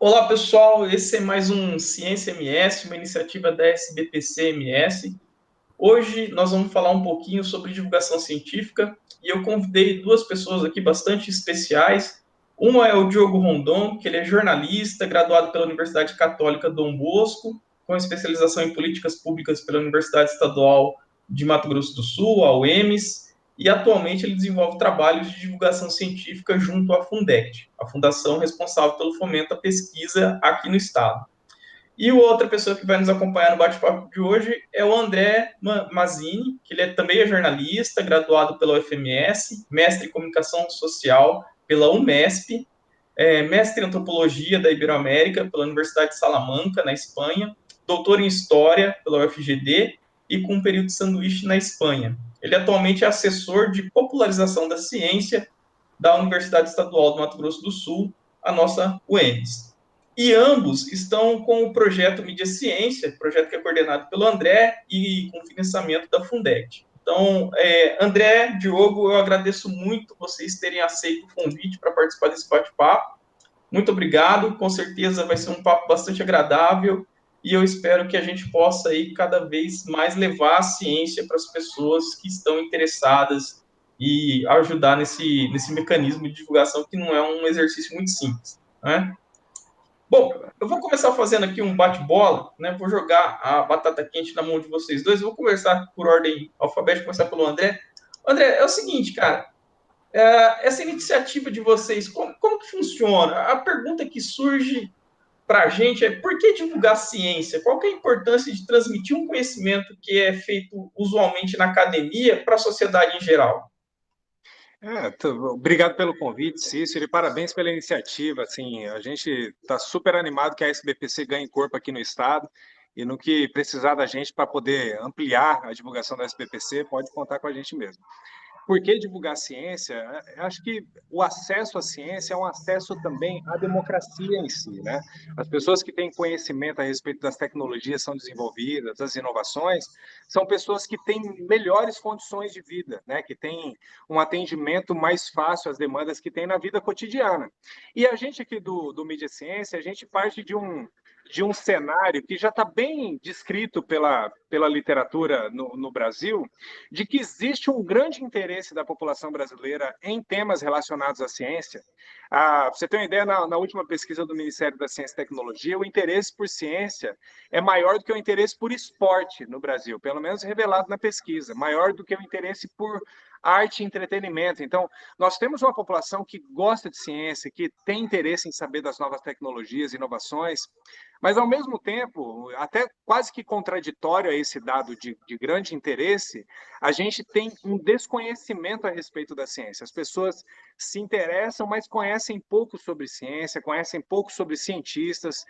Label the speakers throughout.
Speaker 1: Olá, pessoal. Esse é mais um Ciência MS, uma iniciativa da SBPC-MS. Hoje nós vamos falar um pouquinho sobre divulgação científica e eu convidei duas pessoas aqui bastante especiais. Uma é o Diogo Rondon, que ele é jornalista, graduado pela Universidade Católica Dom Bosco, com especialização em políticas públicas pela Universidade Estadual de Mato Grosso do Sul, a UEMS, e atualmente ele desenvolve trabalhos de divulgação científica junto à Fundect, a fundação responsável pelo fomento à pesquisa aqui no estado. E outra pessoa que vai nos acompanhar no bate-papo de hoje é o André Mazzini, que ele também é jornalista, graduado pela UFMS, mestre em comunicação social pela UMESP, mestre em antropologia da Iberoamérica pela Universidade de Salamanca, na Espanha, doutor em história pela UFGD e com um período de sanduíche na Espanha. Ele atualmente é assessor de popularização da ciência da Universidade Estadual do Mato Grosso do Sul, a nossa UEMS. E ambos estão com o projeto Mídia Ciência, projeto que é coordenado pelo André e com financiamento da Fundec. Então, André, Diogo, eu agradeço muito vocês terem aceito o convite para participar desse bate-papo. Muito obrigado, com certeza vai ser um papo bastante agradável e eu espero que a gente possa aí cada vez mais levar a ciência para as pessoas que estão interessadas e ajudar nesse mecanismo de divulgação que não é um exercício muito simples, né? Bom, eu vou começar fazendo aqui um bate-bola, né? Vou jogar a batata quente na mão de vocês dois. Eu vou conversar por ordem alfabética, começar pelo André. André, é o seguinte, cara. Essa iniciativa de vocês, como que funciona? A pergunta que surge para a gente é por que divulgar ciência? Qual que é a importância de transmitir um conhecimento que é feito usualmente na academia para a sociedade em geral?
Speaker 2: Obrigado pelo convite, Cícero, e parabéns pela iniciativa. Assim, a gente está super animado que a SBPC ganhe corpo aqui no estado e no que precisar da gente para poder ampliar a divulgação da SBPC, pode contar com a gente mesmo. Por que divulgar ciência? Eu acho que o acesso à ciência é um acesso também à democracia em si, né? As pessoas que têm conhecimento a respeito das tecnologias são desenvolvidas, das inovações, são pessoas que têm melhores condições de vida, né? Que têm um atendimento mais fácil às demandas que têm na vida cotidiana. E a gente aqui do Mídia Ciência, a gente parte de um cenário que já está bem descrito pela literatura no Brasil, de que existe um grande interesse da população brasileira em temas relacionados à ciência. Pra você ter uma ideia, na última pesquisa do Ministério da Ciência e Tecnologia, o interesse por ciência é maior do que o interesse por esporte no Brasil, pelo menos revelado na pesquisa, maior do que o interesse por arte e entretenimento. Então, nós temos uma população que gosta de ciência, que tem interesse em saber das novas tecnologias, inovações, mas, ao mesmo tempo, até quase que contraditório a esse dado de grande interesse, a gente tem um desconhecimento a respeito da ciência. As pessoas se interessam, mas conhecem pouco sobre ciência, conhecem pouco sobre cientistas.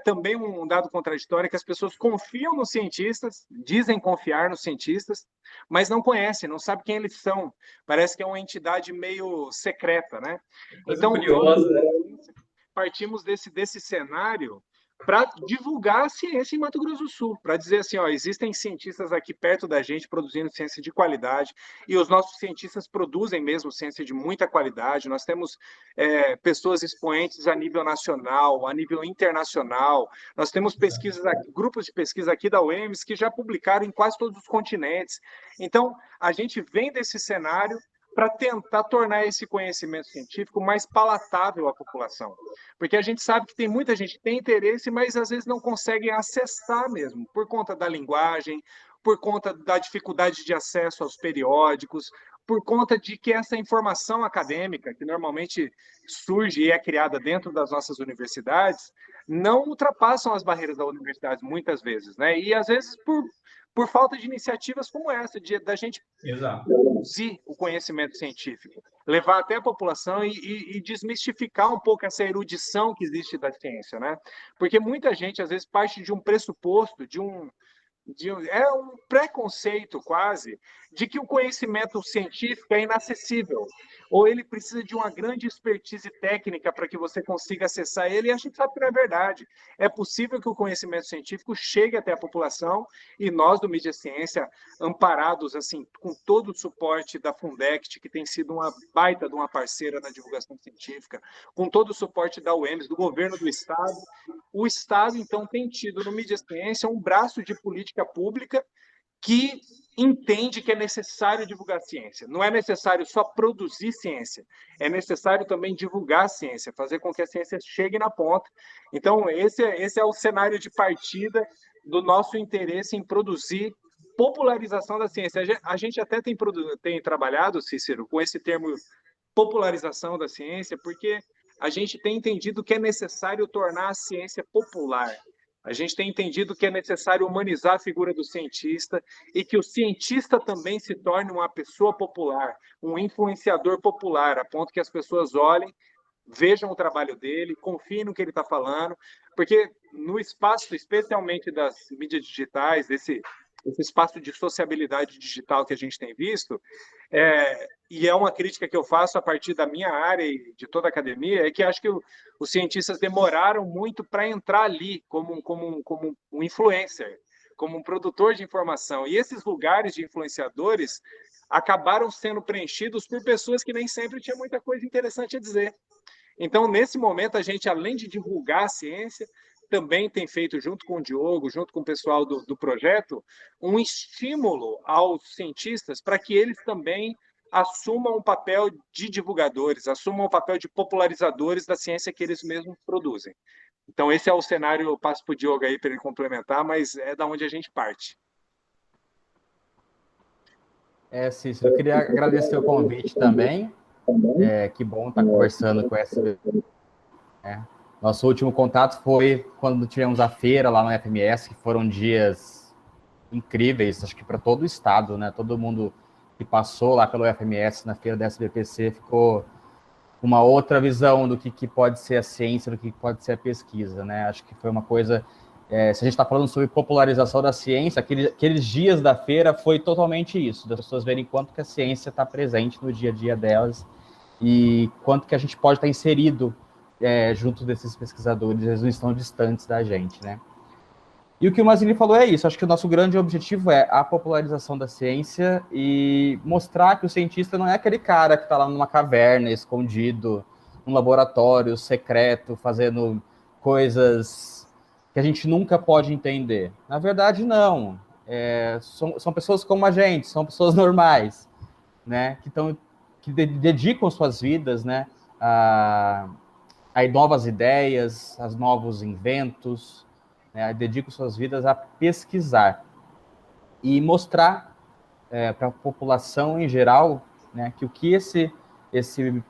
Speaker 2: Também um dado contraditório é que as pessoas confiam nos cientistas, dizem confiar nos cientistas, mas não conhecem, não sabem quem eles são. Parece que é uma entidade meio secreta, né?
Speaker 1: Coisa
Speaker 2: Então,
Speaker 1: curiosa, né?
Speaker 2: partimos desse cenário para divulgar a ciência em Mato Grosso do Sul, para dizer assim, ó, existem cientistas aqui perto da gente produzindo ciência de qualidade, e os nossos cientistas produzem mesmo ciência de muita qualidade. Nós temos pessoas expoentes a nível nacional, a nível internacional. Nós temos pesquisas aqui, grupos de pesquisa aqui da UEMS que já publicaram em quase todos os continentes. Então, a gente vem desse cenário para tentar tornar esse conhecimento científico mais palatável à população. Porque a gente sabe que tem muita gente que tem interesse, mas às vezes não consegue acessar mesmo, por conta da linguagem, por conta da dificuldade de acesso aos periódicos, por conta de que essa informação acadêmica, que normalmente surge e é criada dentro das nossas universidades, não ultrapassam as barreiras da universidade muitas vezes, né? E às vezes por falta de iniciativas como essa, da gente
Speaker 1: Exato.
Speaker 2: produzir o conhecimento científico, levar até a população e desmistificar um pouco essa erudição que existe da ciência, né? Porque muita gente, às vezes, parte de um pressuposto, é um preconceito quase de que o conhecimento científico é inacessível. ou ele precisa de uma grande expertise técnica para que você consiga acessar ele, e a gente sabe que não é verdade. É possível que o conhecimento científico chegue até a população, e nós do Mídia Ciência, amparados assim com todo o suporte da Fundect, que tem sido uma baita de uma parceira na divulgação científica, com todo o suporte da UEMS, do governo do Estado, o Estado, então, tem tido no Mídia Ciência um braço de política pública que entende que é necessário divulgar ciência. Não é necessário só produzir ciência, é necessário também divulgar a ciência, fazer com que a ciência chegue na ponta. Então, esse é o cenário de partida do nosso interesse em produzir popularização da ciência. A gente até tem trabalhado, Cícero, com esse termo popularização da ciência, porque a gente tem entendido que é necessário tornar a ciência popular. A gente tem entendido que é necessário humanizar a figura do cientista e que o cientista também se torne uma pessoa popular, um influenciador popular, a ponto que as pessoas olhem, vejam o trabalho dele, confiem no que ele está falando, porque no espaço, especialmente das mídias digitais, esse espaço de sociabilidade digital que a gente tem visto, e é uma crítica que eu faço a partir da minha área e de toda a academia, é que acho que os cientistas demoraram muito para entrar ali como um influencer, como um produtor de informação. E esses lugares de influenciadores acabaram sendo preenchidos por pessoas que nem sempre tinham muita coisa interessante a dizer. Então, nesse momento, a gente, além de divulgar a ciência, também tem feito, junto com o Diogo, junto com o pessoal do projeto, um estímulo aos cientistas para que eles também assumam um papel de divulgadores, assumam um papel de popularizadores da ciência que eles mesmos produzem. Então, esse é o cenário, eu passo para o Diogo aí para ele complementar, mas é da onde a gente parte.
Speaker 3: Cícero, eu queria agradecer o convite também. Que bom estar conversando com essa. Nosso último contato foi quando tivemos a feira lá no FMS, que foram dias incríveis, acho que para todo o estado, né? Todo mundo que passou lá pelo FMS na feira da SBPC ficou com uma outra visão do que pode ser a ciência, do que pode ser a pesquisa, né? Acho que foi uma coisa... se a gente está falando sobre popularização da ciência, aqueles dias da feira foi totalmente isso, das pessoas verem quanto que a ciência está presente no dia a dia delas e quanto que a gente pode estar inserido junto desses pesquisadores, eles não estão distantes da gente, né? E o que o Mazini falou é isso, acho que o nosso grande objetivo é a popularização da ciência e mostrar que o cientista não é aquele cara que está lá numa caverna, escondido, num laboratório secreto, fazendo coisas que a gente nunca pode entender. Na verdade, não. São pessoas como a gente, são pessoas normais, né? Que dedicam suas vidas, né, a novas ideias, a novos inventos, né, dedicam suas vidas a pesquisar e mostrar para a população em geral, né, que o que esse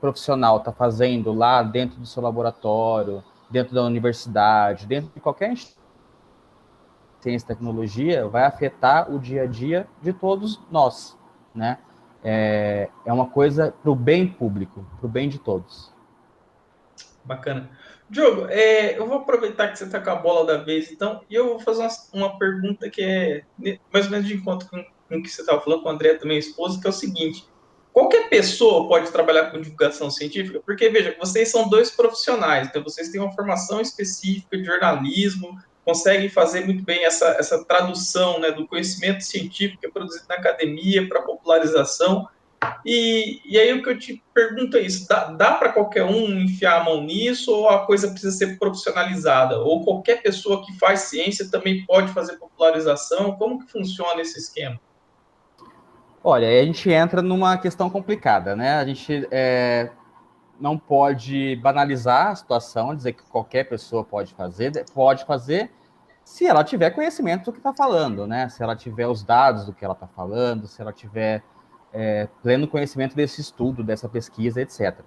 Speaker 3: profissional está fazendo lá dentro do seu laboratório, dentro da universidade, dentro de qualquer instituição de ciência e tecnologia, vai afetar o dia a dia de todos nós, né? É uma coisa para o bem público, para o bem de todos.
Speaker 1: Bacana. Diogo, eu vou aproveitar que você está com a bola da vez, então, e eu vou fazer uma pergunta que é mais ou menos de encontro com o que você estava falando, com o André, também, esposa, que é o seguinte: qualquer pessoa pode trabalhar com divulgação científica? Porque, veja, vocês são dois profissionais, então vocês têm uma formação específica de jornalismo, conseguem fazer muito bem essa tradução, né, do conhecimento científico que é produzido na academia para popularização. E aí o que eu te pergunto é isso, dá para qualquer um enfiar a mão nisso ou a coisa precisa ser profissionalizada? Ou qualquer pessoa que faz ciência também pode fazer popularização? Como que funciona esse esquema?
Speaker 3: Olha, aí a gente entra numa questão complicada, né? A gente não pode banalizar a situação, dizer que qualquer pessoa pode fazer se ela tiver conhecimento do que está falando, né? Se ela tiver os dados do que ela está falando, se ela tiver pleno conhecimento desse estudo, dessa pesquisa, etc.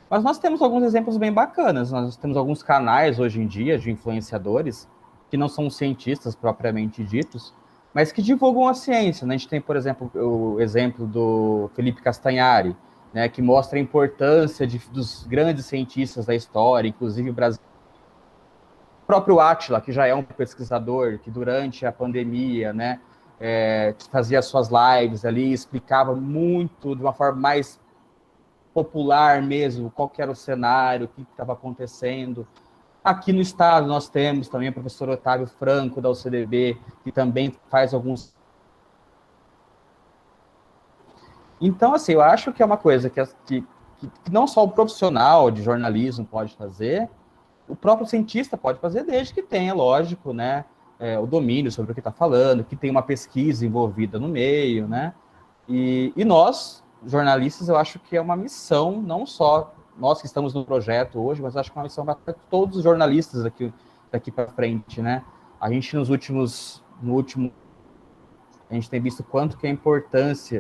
Speaker 3: Mas nós temos alguns exemplos bem bacanas. Nós temos alguns canais hoje em dia de influenciadores que não são cientistas propriamente ditos, mas que divulgam a ciência, né? A gente tem, por exemplo, o exemplo do Felipe Castanhari, né, que mostra a importância dos grandes cientistas da história, inclusive o Brasil. O próprio Átila, que já é um pesquisador, que durante a pandemia, né, fazia suas lives ali, explicava muito, de uma forma mais popular mesmo, qual que era o cenário, o que estava acontecendo. Aqui no estado nós temos também o professor Otávio Franco, da UCDB, que também faz alguns... Então, assim, eu acho que é uma coisa que não só o profissional de jornalismo pode fazer, o próprio cientista pode fazer, desde que tenha, lógico, né, o domínio sobre o que está falando, que tenha uma pesquisa envolvida no meio, né? E nós, jornalistas, eu acho que é uma missão, não só nós que estamos no projeto hoje, mas acho que é uma missão para todos os jornalistas daqui para frente, né? A gente no último, a gente tem visto quanto é importante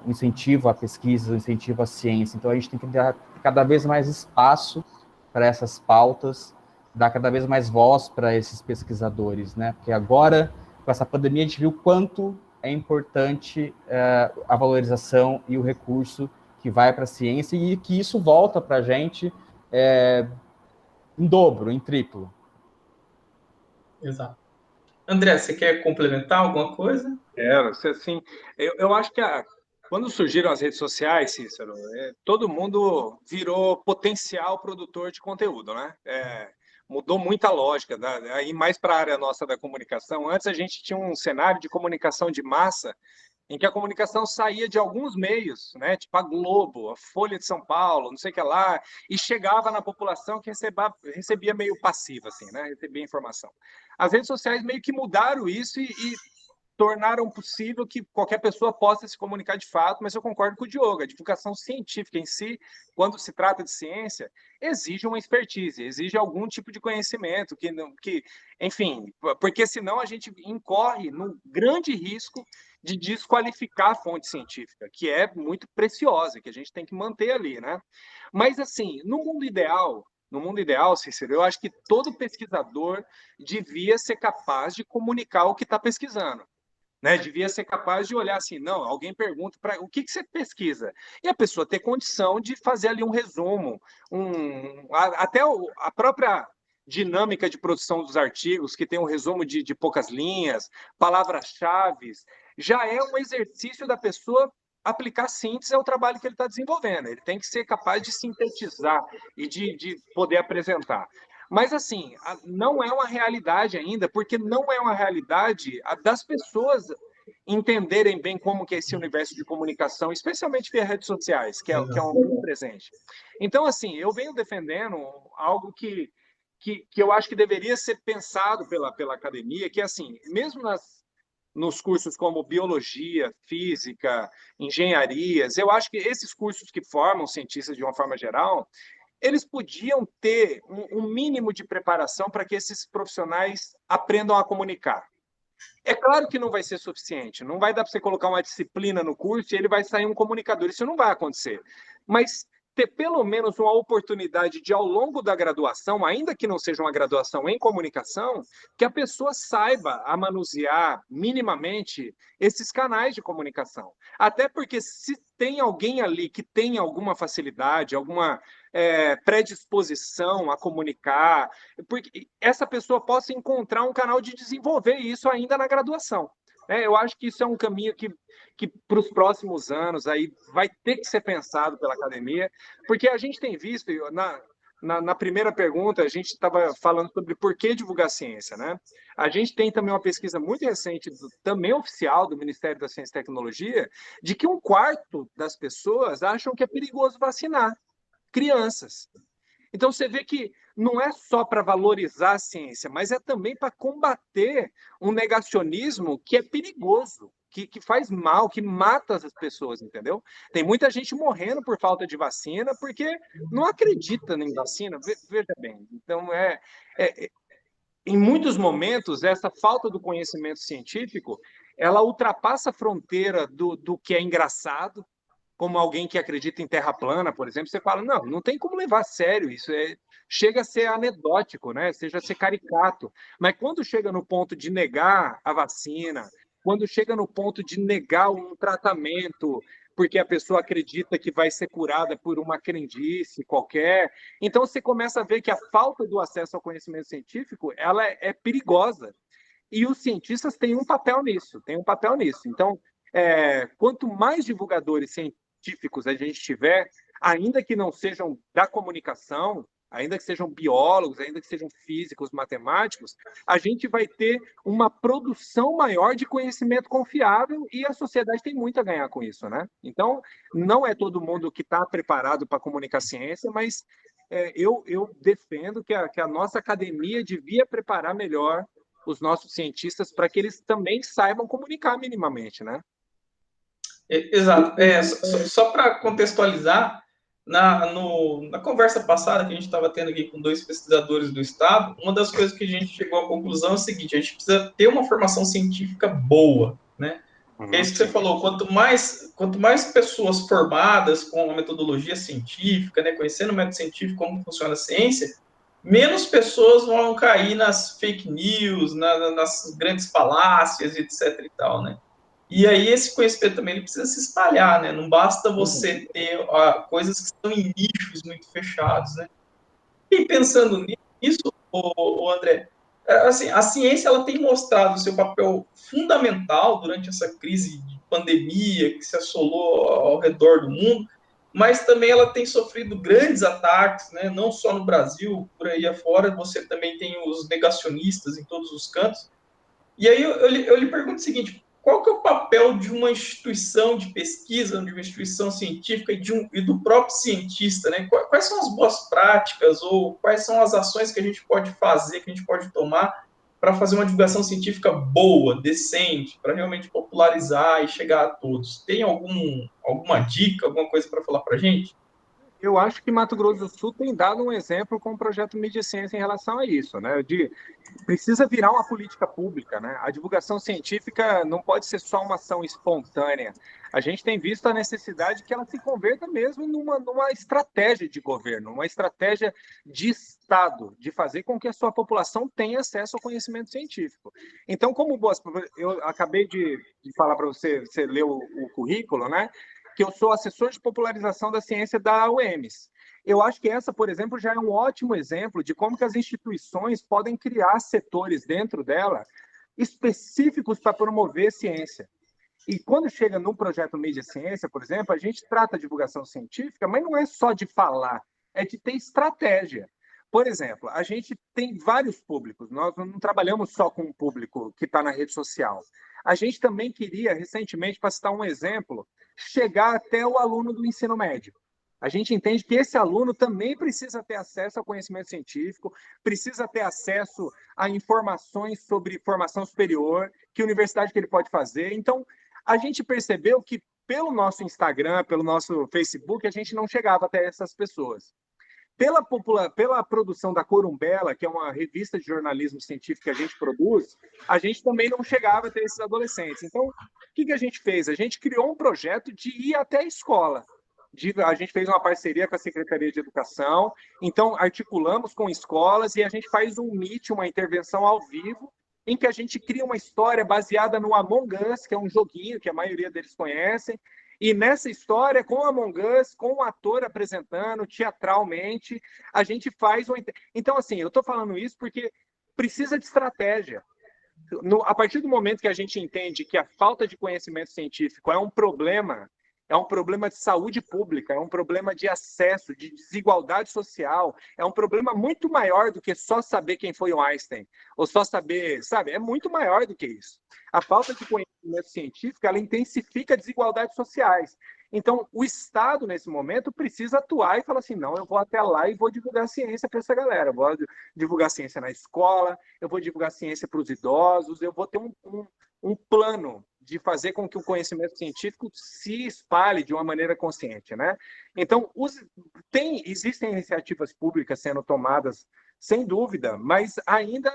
Speaker 3: o incentivo à pesquisa, o incentivo à ciência. Então a gente tem que dar cada vez mais espaço para essas pautas, dar cada vez mais voz para esses pesquisadores, né? Porque agora, com essa pandemia, a gente viu quanto é importante a valorização e o recurso que vai para a ciência e que isso volta para a gente em dobro, em triplo.
Speaker 1: Exato. André, você quer complementar alguma coisa?
Speaker 2: Assim, eu acho que quando surgiram as redes sociais, Cícero, todo mundo virou potencial produtor de conteúdo, né? Mudou muita lógica, aí mais para a área nossa da comunicação. Antes a gente tinha um cenário de comunicação de massa em que a comunicação saía de alguns meios, né? Tipo a Globo, a Folha de São Paulo, não sei o que lá, e chegava na população que recebia meio passiva, assim, né? Recebia informação. As redes sociais meio que mudaram isso e tornaram possível que qualquer pessoa possa se comunicar de fato, mas eu concordo com o Diogo, a divulgação científica em si, quando se trata de ciência, exige uma expertise, exige algum tipo de conhecimento, enfim, porque senão a gente incorre no grande risco de desqualificar a fonte científica, que é muito preciosa, que a gente tem que manter ali, né? Mas, assim, no mundo ideal, Cícero, eu acho que todo pesquisador devia ser capaz de comunicar o que está pesquisando. Né, devia ser capaz de olhar assim, não, alguém pergunta para o que você pesquisa, e a pessoa ter condição de fazer ali um resumo, até a própria dinâmica de produção dos artigos, que tem um resumo de poucas linhas, palavras-chave, já é um exercício da pessoa aplicar síntese ao trabalho que ele está desenvolvendo. Ele tem que ser capaz de sintetizar e de poder apresentar. Mas, assim, não é uma realidade ainda, porque não é uma realidade das pessoas entenderem bem como que é esse universo de comunicação, especialmente via redes sociais, que é um muito presente. Então, assim, eu venho defendendo algo que eu acho que deveria ser pensado pela academia, que é assim, mesmo nos cursos como biologia, física, engenharias, eu acho que esses cursos que formam cientistas de uma forma geral, eles podiam ter um mínimo de preparação para que esses profissionais aprendam a comunicar. É claro que não vai ser suficiente, não vai dar para você colocar uma disciplina no curso e ele vai sair um comunicador, isso não vai acontecer. Mas ter pelo menos uma oportunidade de, ao longo da graduação, ainda que não seja uma graduação em comunicação, que a pessoa saiba a manusear minimamente esses canais de comunicação. Até porque se tem alguém ali que tem alguma facilidade, alguma predisposição a comunicar, porque essa pessoa possa encontrar um canal de desenvolver isso ainda na graduação. Eu acho que isso é um caminho que para os próximos anos aí vai ter que ser pensado pela academia, porque a gente tem visto, na primeira pergunta, a gente estava falando sobre por que divulgar ciência, né? A gente tem também uma pesquisa muito recente, também oficial, do Ministério da Ciência e Tecnologia, de que 1/4 das pessoas acham que é perigoso vacinar crianças. Então, você vê que não é só para valorizar a ciência, mas é também para combater um negacionismo que é perigoso, que faz mal, que mata as pessoas, entendeu? Tem muita gente morrendo por falta de vacina porque não acredita em vacina. Veja bem, então, em muitos momentos, essa falta do conhecimento científico, ela ultrapassa a fronteira do que é engraçado, como alguém que acredita em terra plana, por exemplo, você fala, não tem como levar a sério isso, chega a ser anedótico, né? Chega a ser caricato. Mas quando chega no ponto de negar a vacina, quando chega no ponto de negar um tratamento, porque a pessoa acredita que vai ser curada por uma crendice qualquer, então você começa a ver que a falta do acesso ao conhecimento científico, ela é perigosa. E os cientistas têm um papel nisso, Então, quanto mais divulgadores científicos a gente tiver, ainda que não sejam da comunicação, ainda que sejam biólogos, ainda que sejam físicos, matemáticos, a gente vai ter uma produção maior de conhecimento confiável e a sociedade tem muito a ganhar com isso, né? Então, não é todo mundo que está preparado para comunicar ciência, mas eu defendo que a nossa academia devia preparar melhor os nossos cientistas para que eles também saibam comunicar minimamente, né?
Speaker 1: Exato. Só para contextualizar, na conversa passada que a gente estava tendo aqui com 2 pesquisadores do Estado, uma das coisas que a gente chegou à conclusão é o seguinte: a gente precisa ter uma formação científica boa, né? É isso que você falou, quanto mais pessoas formadas com a metodologia científica, né, conhecendo o método científico, como funciona a ciência, menos pessoas vão cair nas fake news, nas grandes falácias, etc. e tal, né? E aí esse conhecimento também ele precisa se espalhar, né? Não basta você ter coisas que estão em nichos muito fechados, né? E pensando nisso, André, assim, a ciência ela tem mostrado o seu papel fundamental durante essa crise de pandemia que se assolou ao redor do mundo, mas também ela tem sofrido grandes ataques, né? Não só no Brasil, por aí afora, você também tem os negacionistas em todos os cantos. E aí eu lhe pergunto o seguinte: qual que é o papel de uma instituição de pesquisa, de uma instituição científica e do próprio cientista, né? Quais são as boas práticas ou quais são as ações que a gente pode fazer, que a gente pode tomar para fazer uma divulgação científica boa, decente, para realmente popularizar e chegar a todos? Tem alguma dica, alguma coisa para falar para a gente?
Speaker 2: Eu acho que Mato Grosso do Sul tem dado um exemplo com o projeto Mídia Ciência em relação a isso, né? Precisa virar uma política pública, né? A divulgação científica não pode ser só uma ação espontânea. A gente tem visto a necessidade que ela se converta mesmo numa estratégia de governo, uma estratégia de Estado, de fazer com que a sua população tenha acesso ao conhecimento científico. Então, eu acabei de falar para você, você leu o currículo, né? Que eu sou assessor de popularização da ciência da UEMS. Eu acho que essa, por exemplo, já é um ótimo exemplo de como que as instituições podem criar setores dentro dela específicos para promover ciência. E quando chega no projeto Mídia Ciência, por exemplo, a gente trata a divulgação científica, mas não é só de falar, é de ter estratégia. Por exemplo, a gente tem vários públicos, nós não trabalhamos só com um público que está na rede social. A gente também queria, recentemente, para citar um exemplo, chegar até o aluno do ensino médio. A gente entende que esse aluno também precisa ter acesso ao conhecimento científico, precisa ter acesso a informações sobre formação superior, que universidade que ele pode fazer. Então, a gente percebeu que pelo nosso Instagram, pelo nosso Facebook, a gente não chegava até essas pessoas. Pela produção da Corumbela, que é uma revista de jornalismo científico que a gente produz, a gente também não chegava até esses adolescentes. Então, o que a gente fez? A gente criou um projeto de ir até a escola. A gente fez uma parceria com a Secretaria de Educação, então articulamos com escolas e a gente faz um meet, uma intervenção ao vivo, em que a gente cria uma história baseada no Among Us, que é um joguinho que a maioria deles conhecem, e nessa história, com Among Us, com o ator apresentando teatralmente, a gente faz uma... Então, assim, eu estou falando isso porque precisa de estratégia. A partir do momento que a gente entende que a falta de conhecimento científico é um problema de saúde pública, é um problema de acesso, de desigualdade social, é um problema muito maior do que só saber quem foi o Einstein, ou só saber, sabe? É muito maior do que isso. A falta de conhecimento científico, ela intensifica desigualdades sociais. Então, o Estado, nesse momento, precisa atuar e falar assim, não, eu vou até lá e vou divulgar ciência para essa galera, eu vou divulgar ciência na escola, eu vou divulgar ciência para os idosos, eu vou ter um plano de fazer com que o conhecimento científico se espalhe de uma maneira consciente, né? Então, existem iniciativas públicas sendo tomadas, sem dúvida, mas ainda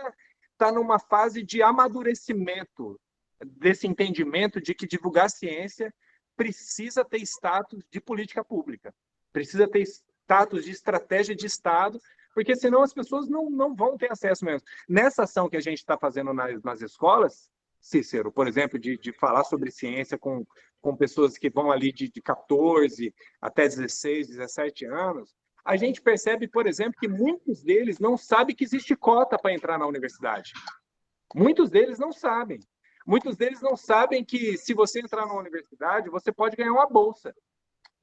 Speaker 2: está numa fase de amadurecimento desse entendimento de que divulgar ciência precisa ter status de política pública, precisa ter status de estratégia de Estado, porque senão as pessoas não vão ter acesso mesmo. Nessa ação que a gente está fazendo nas escolas, Cícero, por exemplo, de falar sobre ciência com pessoas que vão ali de 14 até 16, 17 anos, a gente percebe, por exemplo, que muitos deles não sabem que existe cota para entrar na universidade. Muitos deles não sabem. muitos deles não sabem que se você entrar na universidade, você pode ganhar uma bolsa.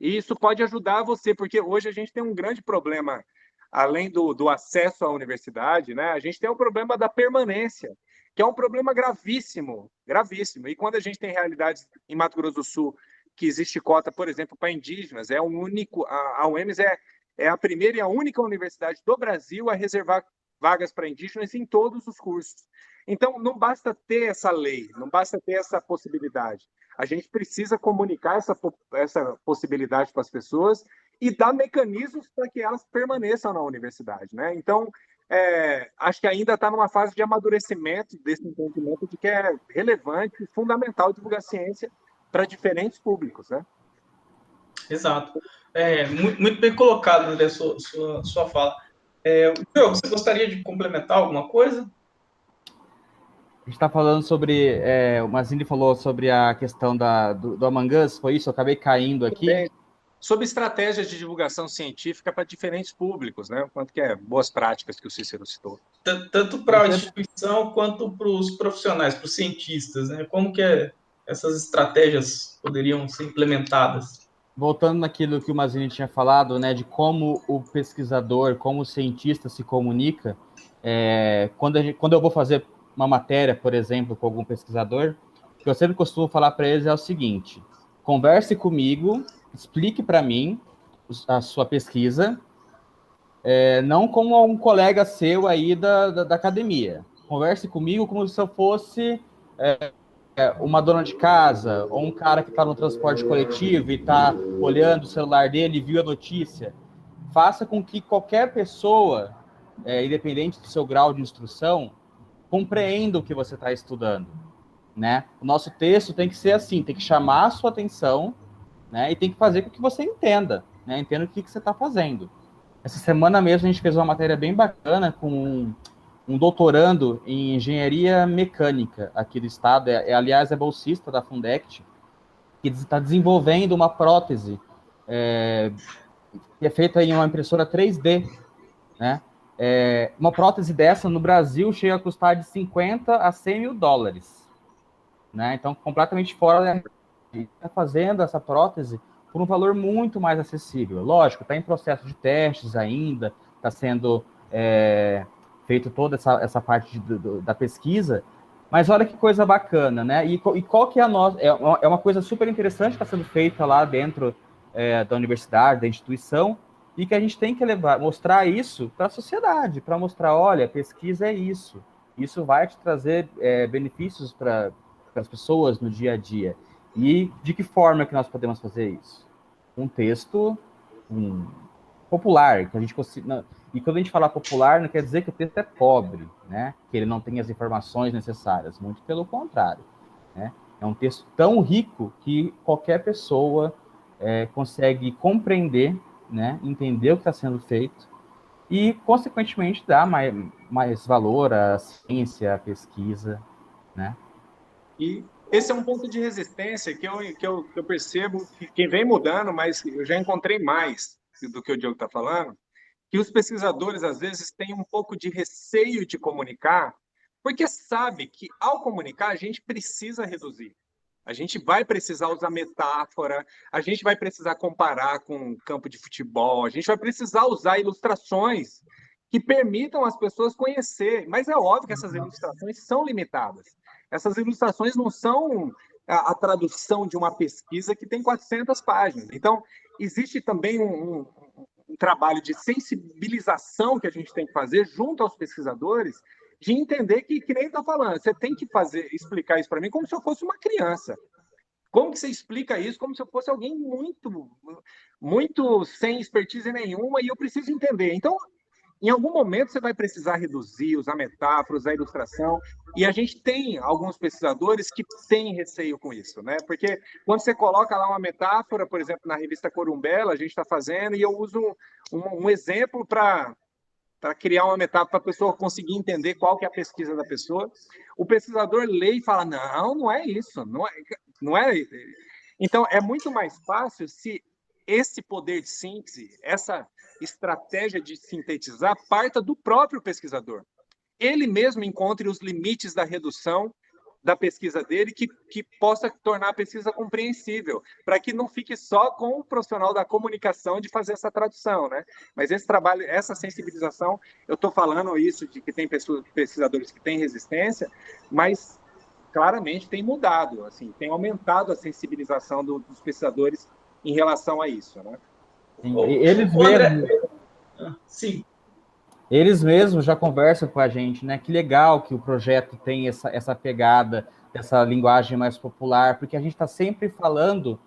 Speaker 2: E isso pode ajudar você, porque hoje a gente tem um grande problema, além do acesso à universidade, né? A gente tem o problema da permanência, que é um problema gravíssimo, gravíssimo. E quando a gente tem realidades em Mato Grosso do Sul, que existe cota, por exemplo, para indígenas, é o único, a UEMS é a primeira e a única universidade do Brasil a reservar vagas para indígenas em todos os cursos. Então, não basta ter essa lei, não basta ter essa possibilidade. A gente precisa comunicar essa possibilidade para as pessoas e dar mecanismos para que elas permaneçam na universidade, né? Então, acho que ainda está numa fase de amadurecimento desse entendimento de que é relevante e fundamental divulgar ciência para diferentes públicos, né?
Speaker 1: Exato. Muito bem colocado, André, sua fala. Diogo, você gostaria de complementar alguma coisa?
Speaker 3: A gente está falando sobre. O Mazini falou sobre a questão do Among Us, foi isso? Eu acabei caindo aqui.
Speaker 2: Sobre estratégias de divulgação científica para diferentes públicos, né? Quanto que é boas práticas que o Cícero citou.
Speaker 1: Tanto para a instituição quanto para os profissionais, para os cientistas, né? Como que essas estratégias poderiam ser implementadas?
Speaker 3: Voltando naquilo que o Mazini tinha falado, né, de como o pesquisador, como o cientista se comunica, quando eu vou fazer uma matéria, por exemplo, com algum pesquisador, o que eu sempre costumo falar para eles é o seguinte: converse comigo, explique para mim a sua pesquisa, não como um colega seu aí da academia. Converse comigo como se eu fosse uma dona de casa ou um cara que está no transporte coletivo e está olhando o celular dele e viu a notícia. Faça com que qualquer pessoa, independente do seu grau de instrução, compreenda o que você está estudando, né? O nosso texto tem que ser assim, tem que chamar a sua atenção, né? E tem que fazer com que você entenda, né? Entenda o que você está fazendo. Essa semana mesmo a gente fez uma matéria bem bacana com um doutorando em engenharia mecânica aqui do estado, aliás, é bolsista da Fundect, que está desenvolvendo uma prótese que é feita em uma impressora 3D, né? Uma prótese dessa no Brasil chega a custar de 50 a 100 mil dólares, né? Então, completamente fora, está fazendo essa prótese por um valor muito mais acessível. Lógico, está em processo de testes ainda, está sendo feito toda essa parte da pesquisa, mas olha que coisa bacana, né? E qual que é a nossa... É uma coisa super interessante que está sendo feita lá dentro da universidade, da instituição, e que a gente tem que mostrar isso para a sociedade, para mostrar, olha, pesquisa é isso vai te trazer benefícios para as pessoas no dia a dia. E de que forma que nós podemos fazer isso? Um texto popular, que a gente consiga... E quando a gente fala popular, não quer dizer que o texto é pobre, né? Que ele não tem as informações necessárias, muito pelo contrário, né? É um texto tão rico que qualquer pessoa consegue compreender, né? Entender o que está sendo feito e, consequentemente, dar mais valor à ciência, à pesquisa, né?
Speaker 2: E esse é um ponto de resistência que eu percebo que vem mudando, mas eu já encontrei mais do que o Diogo está falando, que os pesquisadores, às vezes, têm um pouco de receio de comunicar, porque sabe que, ao comunicar, a gente precisa reduzir. A gente vai precisar usar metáfora, a gente vai precisar comparar com um campo de futebol, a gente vai precisar usar ilustrações que permitam as pessoas conhecer. Mas é óbvio que essas ilustrações são limitadas. Essas ilustrações não são a tradução de uma pesquisa que tem 400 páginas. Então, existe também um trabalho de sensibilização que a gente tem que fazer junto aos pesquisadores, de entender que nem está falando, você tem que explicar isso para mim como se eu fosse uma criança. Como que você explica isso como se eu fosse alguém muito sem expertise nenhuma e eu preciso entender? Então, em algum momento você vai precisar reduzir, usar metáforas, usar ilustração, e a gente tem alguns pesquisadores que têm receio com isso, né? Porque quando você coloca lá uma metáfora, por exemplo, na revista Corumbela, a gente está fazendo, e eu uso um exemplo para criar uma metáfora para a pessoa conseguir entender qual que é a pesquisa da pessoa. O pesquisador lê e fala, não é isso, não é. Então, é muito mais fácil se esse poder de síntese, essa estratégia de sintetizar, parta do próprio pesquisador. Ele mesmo encontre os limites da redução da pesquisa dele que possa tornar a pesquisa compreensível, para que não fique só com o profissional da comunicação de fazer essa tradução, né? Mas esse trabalho, essa sensibilização, eu estou falando isso de que tem pesquisadores que têm resistência, mas claramente tem mudado, assim, tem aumentado a sensibilização dos pesquisadores em relação a isso, né?
Speaker 3: Sim, eles
Speaker 1: André,
Speaker 3: mesmos,
Speaker 1: sim.
Speaker 3: eles mesmos já conversam com a gente, né? Que legal que o projeto tem essa pegada, essa linguagem mais popular, porque a gente está sempre falando,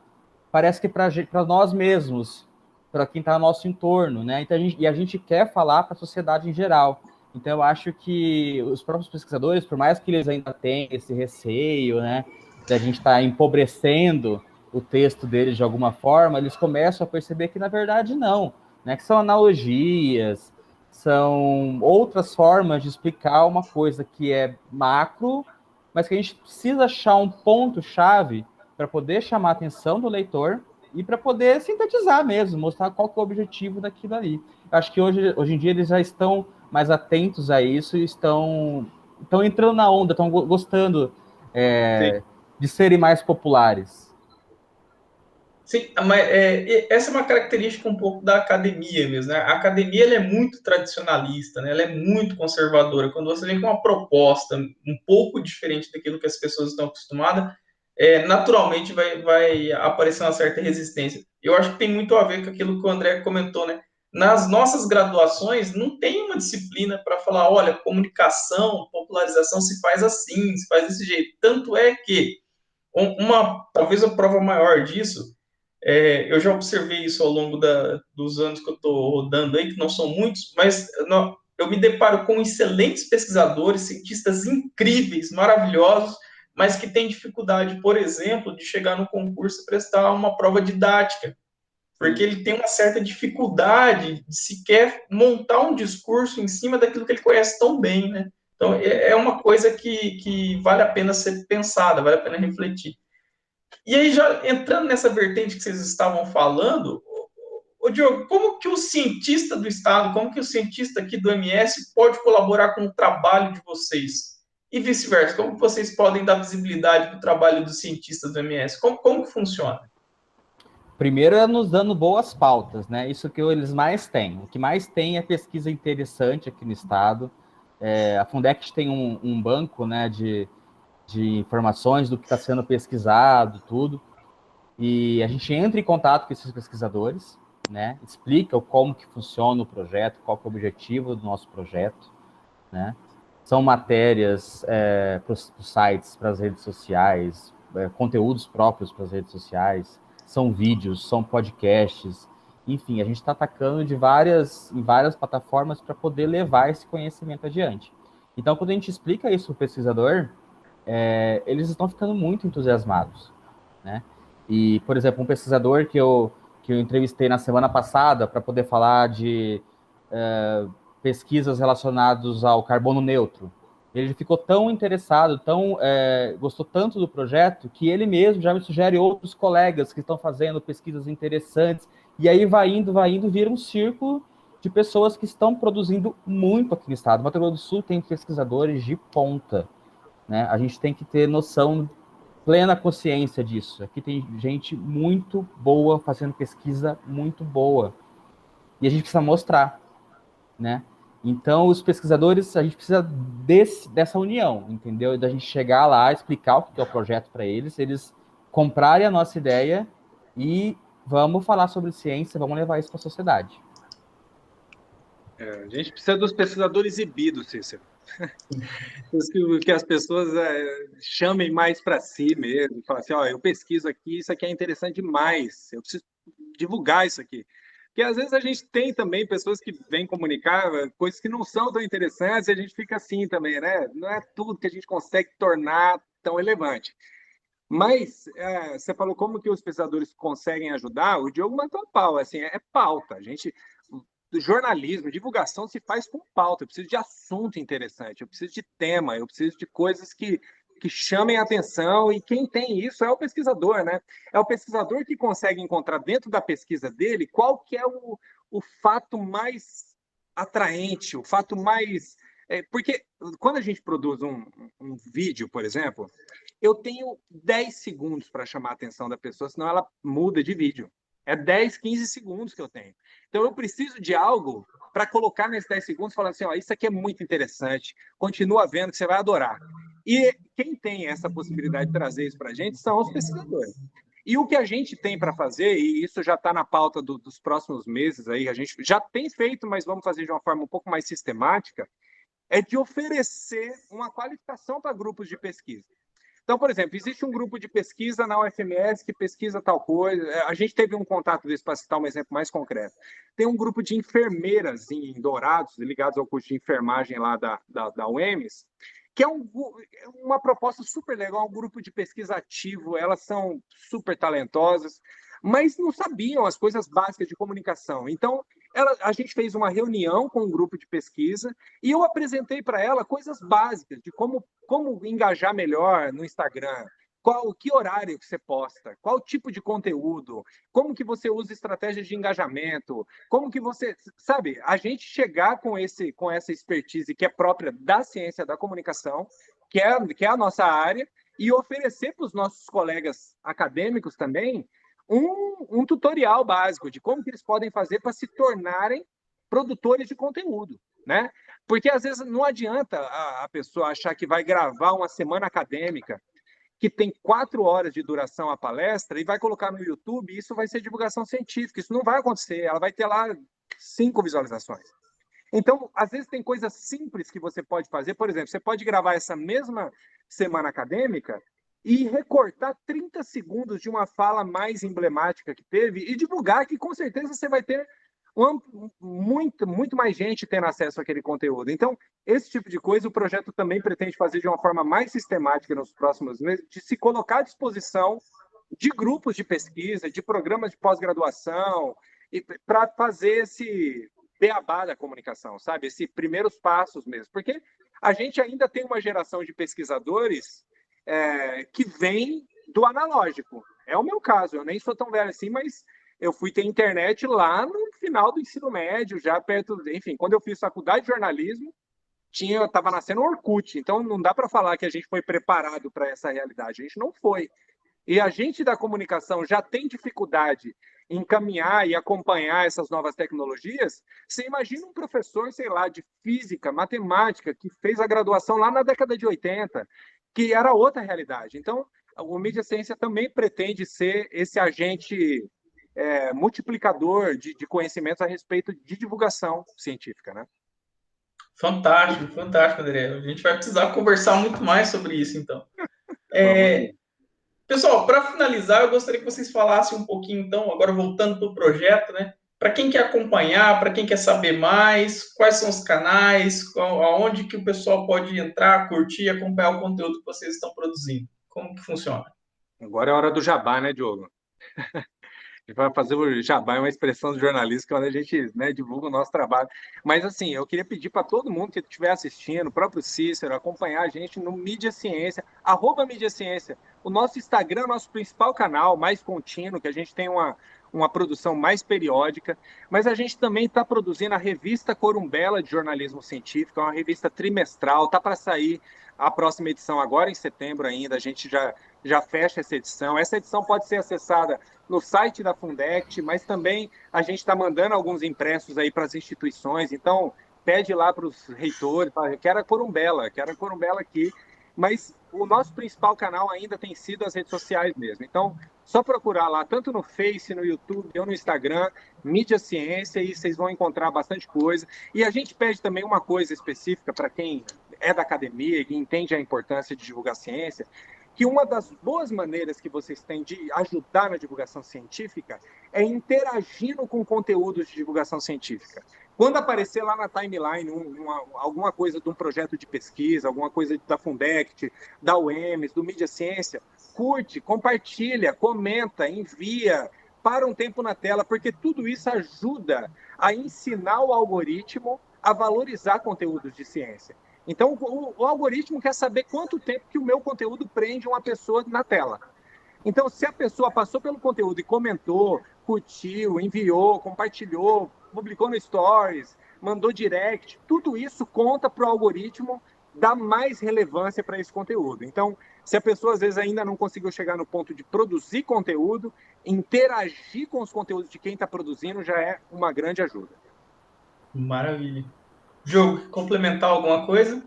Speaker 3: parece que para nós mesmos, para quem está no nosso entorno, né? Então a gente quer falar para a sociedade em geral. Então eu acho que os próprios pesquisadores, por mais que eles ainda tenham esse receio, né, da gente estar empobrecendo o texto deles de alguma forma, eles começam a perceber que na verdade não, né? Que são analogias, são outras formas de explicar uma coisa que é macro, mas que a gente precisa achar um ponto-chave para poder chamar a atenção do leitor e para poder sintetizar mesmo, mostrar qual que é o objetivo daquilo ali. Eu acho que hoje em dia eles já estão mais atentos a isso e estão entrando na onda, estão gostando de serem mais populares.
Speaker 1: Sim, mas essa é uma característica um pouco da academia mesmo, né? A academia ela é muito tradicionalista, né? Ela é muito conservadora. Quando você vem com uma proposta um pouco diferente daquilo que as pessoas estão acostumadas, naturalmente vai aparecer uma certa resistência. Eu acho que tem muito a ver com aquilo que o André comentou, né? Nas nossas graduações, não tem uma disciplina para falar, olha, comunicação, popularização se faz assim, se faz desse jeito. Tanto é que talvez a prova maior disso eu já observei isso ao longo dos anos que eu estou rodando aí, que não são muitos, mas eu me deparo com excelentes pesquisadores, cientistas incríveis, maravilhosos, mas que têm dificuldade, por exemplo, de chegar no concurso e prestar uma prova didática, porque ele tem uma certa dificuldade de sequer montar um discurso em cima daquilo que ele conhece tão bem, né? Então, é uma coisa que vale a pena ser pensada, vale a pena refletir. E aí, já entrando nessa vertente que vocês estavam falando, ô Diogo, como que o cientista do Estado, como que o cientista aqui do MS pode colaborar com o trabalho de vocês? E vice-versa, como que vocês podem dar visibilidade para o trabalho dos cientistas do MS? Como que funciona?
Speaker 3: Primeiro é nos dando boas pautas, né? Isso que eles mais têm. O que mais tem é pesquisa interessante aqui no Estado. A Fundect tem um banco, né, de informações do que está sendo pesquisado, tudo. E a gente entra em contato com esses pesquisadores, né? Explica como que funciona o projeto, qual que é o objetivo do nosso projeto, né? São matérias para os sites, para as redes sociais, conteúdos próprios para as redes sociais, são vídeos, são podcasts, enfim, a gente está atacando em várias plataformas para poder levar esse conhecimento adiante. Então, quando a gente explica isso para o pesquisador, eles estão ficando muito entusiasmados, né? E, por exemplo, um pesquisador que eu entrevistei na semana passada para poder falar de pesquisas relacionadas ao carbono neutro, ele ficou tão interessado, gostou tanto do projeto, que ele mesmo já me sugere outros colegas que estão fazendo pesquisas interessantes, e aí vai indo, vira um círculo de pessoas que estão produzindo muito aqui no estado. Mato Grosso do Sul tem pesquisadores de ponta, né? A gente tem que ter noção, plena consciência disso. Aqui tem gente muito boa fazendo pesquisa muito boa. E a gente precisa mostrar, né? Então, os pesquisadores, a gente precisa dessa união, entendeu? Da gente chegar lá, explicar o que é o projeto para eles comprarem a nossa ideia e vamos falar sobre ciência, vamos levar isso para a sociedade.
Speaker 2: A gente precisa dos pesquisadores hibidos, Cícero. Que as pessoas chamem mais para si mesmo, falar assim, eu pesquiso aqui, isso aqui é interessante demais, eu preciso divulgar isso aqui. Porque às vezes a gente tem também pessoas que vêm comunicar coisas que não são tão interessantes e a gente fica assim também, né? Não é tudo que a gente consegue tornar tão relevante. Mas você falou como que os pesquisadores conseguem ajudar, o Diogo matou a pau, assim, é pauta. A gente, jornalismo, divulgação se faz com pauta. Eu preciso de assunto interessante, eu preciso de tema, eu preciso de coisas que chamem a atenção, e quem tem isso é o pesquisador, né? É o pesquisador que consegue encontrar dentro da pesquisa dele qual que é o fato mais atraente, o fato mais Porque quando a gente produz um vídeo, por exemplo, eu tenho 10 segundos para chamar a atenção da pessoa, senão ela muda de vídeo. É 10, 15 segundos que eu tenho. Então, eu preciso de algo para colocar nesses 10 segundos, falando assim, ó, isso aqui é muito interessante, continua vendo que você vai adorar. E quem tem essa possibilidade de trazer isso para a gente são os pesquisadores. E o que a gente tem para fazer, e isso já está na pauta dos próximos meses, aí, a gente já tem feito, mas vamos fazer de uma forma um pouco mais sistemática, é de oferecer uma qualificação para grupos de pesquisa. Então, por exemplo, existe um grupo de pesquisa na UFMS que pesquisa tal coisa. A gente teve um contato desse, para citar um exemplo mais concreto. Tem um grupo de enfermeiras em Dourados, ligados ao curso de enfermagem lá da UEMS, que é uma proposta super legal, um grupo de pesquisa ativo, elas são super talentosas, mas não sabiam as coisas básicas de comunicação. Então, a gente fez uma reunião com um grupo de pesquisa e eu apresentei para ela coisas básicas de como engajar melhor no Instagram, que horário que você posta, qual tipo de conteúdo, como que você usa estratégias de engajamento, como que você, sabe, a gente chegar com essa expertise que é própria da ciência da comunicação, que é a nossa área, e oferecer para os nossos colegas acadêmicos também um tutorial básico de como que eles podem fazer para se tornarem produtores de conteúdo, né? Porque às vezes não adianta a pessoa achar que vai gravar uma semana acadêmica que tem 4 horas de duração a palestra e vai colocar no YouTube, e isso vai ser divulgação científica. Isso não vai acontecer, ela vai ter lá 5 visualizações. Então, às vezes tem coisas simples que você pode fazer. Por exemplo, você pode gravar essa mesma semana acadêmica e recortar 30 segundos de uma fala mais emblemática que teve e divulgar, que com certeza você vai ter muito mais gente tendo acesso àquele conteúdo. Então, esse tipo de coisa o projeto também pretende fazer de uma forma mais sistemática nos próximos meses, de se colocar à disposição de grupos de pesquisa, de programas de pós-graduação, para fazer esse beabá da comunicação, sabe? Esses primeiros passos mesmo. Porque a gente ainda tem uma geração de pesquisadores que vem do analógico. É o meu caso, eu nem sou tão velho assim, mas eu fui ter internet lá no final do ensino médio, já perto, enfim, quando eu fiz faculdade de jornalismo, estava nascendo o Orkut, então não dá para falar que a gente foi preparado para essa realidade, a gente não foi. E a gente da comunicação já tem dificuldade em caminhar e acompanhar essas novas tecnologias. Você imagina um professor, sei lá, de física, matemática, que fez a graduação lá na década de 80, que era outra realidade. Então, o Mídia Ciência também pretende ser esse agente multiplicador de conhecimentos a respeito de divulgação científica, né?
Speaker 1: Fantástico, fantástico, André. A gente vai precisar conversar muito mais sobre isso, então. Pessoal, para finalizar, eu gostaria que vocês falassem um pouquinho, então, agora voltando para o projeto, né? Para quem quer acompanhar, para quem quer saber mais, quais são os canais, aonde que o pessoal pode entrar, curtir e acompanhar o conteúdo que vocês estão produzindo. Como que funciona?
Speaker 2: Agora é a hora do jabá, né, Diogo? A gente vai fazer o jabá, é uma expressão do jornalista, onde a gente, né, divulga o nosso trabalho. Mas, assim, eu queria pedir para todo mundo que estiver assistindo, o próprio Cícero, acompanhar a gente no Mídia Ciência, @Mídia Ciência. O nosso Instagram é o nosso principal canal, mais contínuo, que a gente tem uma produção mais periódica, mas a gente também está produzindo a revista Corumbela de Jornalismo Científico, é uma revista trimestral, está para sair a próxima edição agora em setembro ainda, a gente já fecha essa edição. Essa edição pode ser acessada no site da Fundect, mas também a gente está mandando alguns impressos aí para as instituições, então pede lá para os reitores, quero a Corumbela aqui, mas o nosso principal canal ainda tem sido as redes sociais mesmo. Então, só procurar lá, tanto no Face, no YouTube ou no Instagram, Mídia Ciência, e vocês vão encontrar bastante coisa. E a gente pede também uma coisa específica para quem é da academia e entende a importância de divulgar ciência, que uma das boas maneiras que vocês têm de ajudar na divulgação científica é interagindo com conteúdos de divulgação científica. Quando aparecer lá na timeline alguma coisa de um projeto de pesquisa, alguma coisa da Fundect, da UEMS, do Mídia Ciência, curte, compartilha, comenta, envia, para um tempo na tela, porque tudo isso ajuda a ensinar o algoritmo a valorizar conteúdos de ciência. Então, o algoritmo quer saber quanto tempo que o meu conteúdo prende uma pessoa na tela. Então, se a pessoa passou pelo conteúdo e comentou, curtiu, enviou, compartilhou, publicou no Stories, mandou direct, tudo isso conta para o algoritmo dar mais relevância para esse conteúdo. Então, se a pessoa às vezes ainda não conseguiu chegar no ponto de produzir conteúdo, interagir com os conteúdos de quem está produzindo já é uma grande ajuda.
Speaker 1: Maravilha. Diogo, complementar alguma coisa?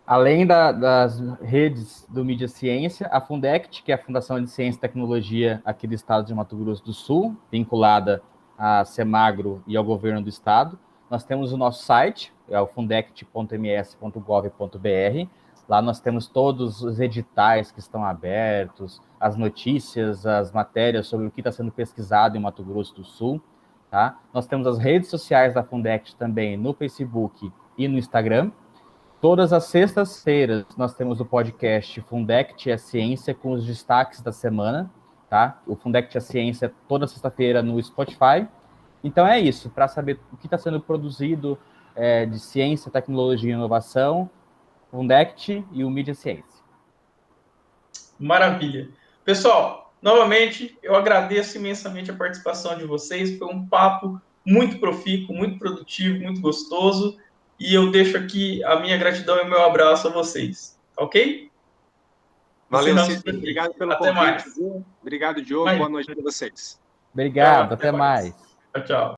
Speaker 3: Além das redes do Mídia Ciência, a Fundect, que é a Fundação de Ciência e Tecnologia aqui do estado de Mato Grosso do Sul, vinculada à Semagro e ao governo do estado. Nós temos o nosso site, é o fundect.ms.gov.br. Lá nós temos todos os editais que estão abertos, as notícias, as matérias sobre o que está sendo pesquisado em Mato Grosso do Sul. Tá? Nós temos as redes sociais da Fundect também no Facebook e no Instagram. Todas as sextas-feiras nós temos o podcast Fundect é Ciência com os destaques da semana, tá? O Fundect é Ciência toda sexta-feira no Spotify. Então é isso, para saber o que está sendo produzido de ciência, tecnologia e inovação, Fundect e o Mídia Ciência.
Speaker 1: Maravilha. Pessoal, novamente, eu agradeço imensamente a participação de vocês. Foi um papo muito profícuo, muito produtivo, muito gostoso. E eu deixo aqui a minha gratidão e o meu abraço a vocês. Ok?
Speaker 2: Valeu, Cícero. Obrigado pelo
Speaker 1: até
Speaker 2: convite.
Speaker 1: Mais.
Speaker 2: Obrigado, Diogo. Boa noite para vocês.
Speaker 3: Obrigado, até mais.
Speaker 1: Tchau, tchau.